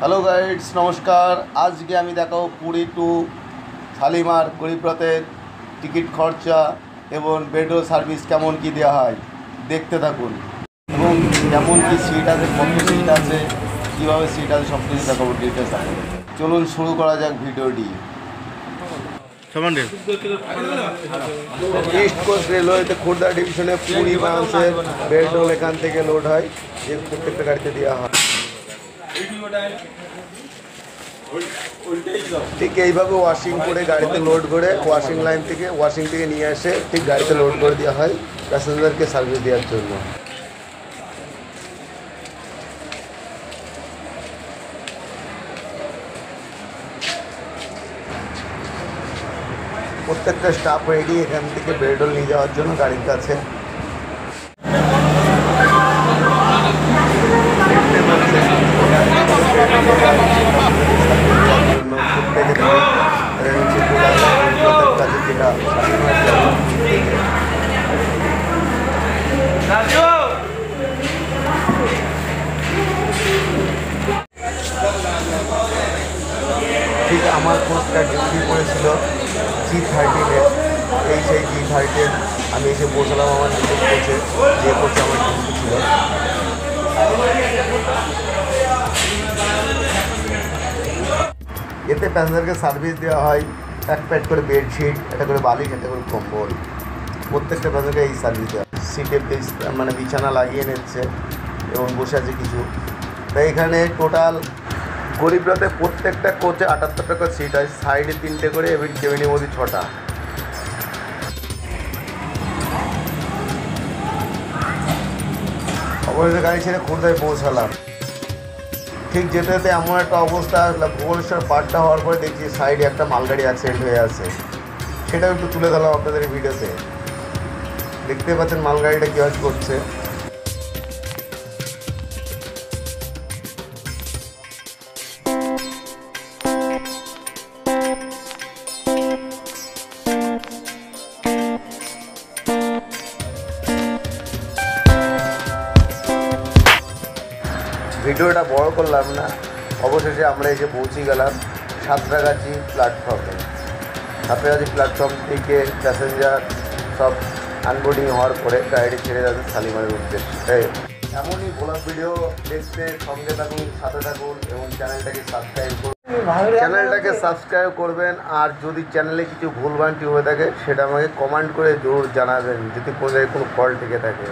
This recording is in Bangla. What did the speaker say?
হ্যালো গাইডস, নমস্কার। আজকে আমি দেখাবো পুরী টু শালিমার গরিবরথের টিকিট খরচা এবং বেডরোল সার্ভিস কেমন কি দেওয়া হয়, দেখতে থাকুন। এবং কেমন কি সিট আছে, কত সিট আছে, কীভাবে সিট আছে, সব কিছু দেখাবো ডিটেলস আছে। চলুন শুরু করা যাক ভিডিওটি। ইস্ট কোস্ট রেলওয়েতে খোর্ধা ডিভিশনে পুরী ব্রাঞ্চের বেডরোল এখান থেকে লোড হয়, যে প্রত্যেকটা গাড়িতে দেওয়া হয়। ঠিক এইভাবে ওয়াশিং করে গাড়িতে লোড করে ওয়াশিং লাইন থেকে নিয়ে আসে ঠিক গাড়িতে লোড করে দেওয়া হয় প্যাসেঞ্জারকে সার্ভিস দেওয়ার জন্য। প্রত্যেকটা স্টাফ রেডি এখান থেকে বেডরোল নিয়ে যাওয়ার জন্য গাড়ির কাছে। ঠিক আমার পোস্টটা ডিউটি করেছিল G13-এ, সেই G13 আমি এসে পৌঁছালাম আমার নিজের কোচে, যে কোচে আমার ডিউটি ছিল। এতে প্যাসেঞ্জারকে সার্ভিস দেওয়া হয়, এক প্যাড করে বেডশিট, একটা করে বালিশ, একটা করে কম্বল, প্রত্যেকটা প্যাসেঞ্জারকে এই সার্ভিস দেওয়া। সিটে বিছানা লাগিয়ে নিচ্ছে এবং বসে আছে কিছু। তাই এখানে টোটাল গরিবরথে প্রত্যেকটা কোচে 78টা করে সিট হয়, সাইডে 3টে করে এবং কেবিনের মধ্যে 6টা। অবশেষে গাড়ি ছেড়ে খোর্ধায় পৌঁছালাম। ঠিক যেতে যেতে এমন একটা অবস্থা, ভুবনেশ্বর পার্টটা হওয়ার পরে দেখছি সাইডে একটা মালগাড়ি অ্যাক্সিডেন্ট হয়ে আছে। সেটাও একটু তুলে ধরলাম আপনাদের এই ভিডিওতে। দেখতে পাচ্ছেন মালগাড়িটা কীভাবে করছে। ভিডিওটা বড় করলাম না, অবশেষে আমরা এসে পৌঁছে গেলাম সাঁতরাগাছি প্ল্যাটফর্মে। সাঁতরাগাছি প্ল্যাটফর্ম থেকে প্যাসেঞ্জার সব আনবোর্ডিং হওয়ার পরে গাড়ি ছেড়ে যাবে শালিমারের উদ্দেশ্যে। এমনই ব্লগ ভিডিও দেখতে সঙ্গে থাকুন, সাথে থাকুন এবং চ্যানেলটাকে সাবস্ক্রাইব করবেন। আর যদি চ্যানেলে কিছু ভুলভ্রান্তি হয়ে থাকে সেটা আমাকে কমেন্ট করে জোর জানাবেন, যদি কোনো ফল্ট থেকে থাকে।